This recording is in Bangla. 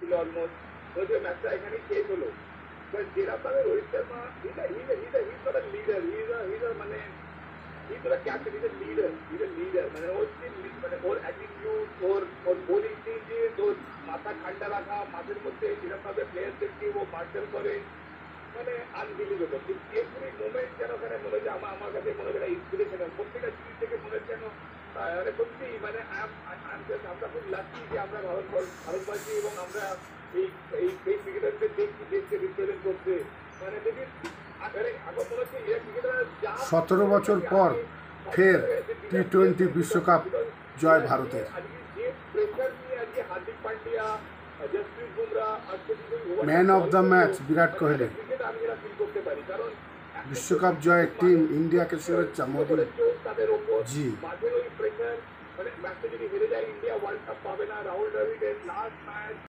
ছিল অলমোস্ট, বলছে ম্যাচটা এখানেই শেষ হলো। বাট যেরকম ভাবে Rohit Sharma he's not a leader, he's a মানে he's not a captain, he's a leader মানে ওর যে মানে ওর অ্যাটিটিউড, ওর বোলিং চেঞ্জেস, ওর মাথা ঠান্ডা রাখা, মাঝের মধ্যে যেরকম ভাবে প্লেয়ারদেরকে ও মার্শাল করে, মানে আনবিলিভেবল। এভরি মোমেন্ট যেন ওখানে মনে হচ্ছে আমার কাছে মনে হচ্ছে ইন্সপিরেশনাল। প্রত্যেকটা জিনিস থেকে মনে হচ্ছে যেন মানে সত্যি মানে আমরা খুব লাকি যে আমরা ভারতবাসী এবং আমরা এই এই ক্রিকেটারদের দেখছি দেশকে রিপ্রেজেন্ট করতে। মানে দেখি এখন মনে হচ্ছে এরা ক্রিকেটার যা 17 বছর পর ফের টি-20 বিশ্বকাপ জয় ভারতের। আজকে যে প্রেশার নিয়ে আজকে Hardik Pandya, Jasprit Bumrah, man of the match Virat Kohli. Cricket আমি এরা ফিল করতে পারি, কারণ বিশ্বকাপ জয়ের টিম ইন্ডিয়াকে শুভেচ্ছা মোদি তাদের ওপর জি। মাঝের ওই প্রেশার, মানে ম্যাচটা যদি হেরে যায় ইন্ডিয়া ওয়ার্ল্ড কাপ পাবে না। Rahul দ্রাবিড়ের last match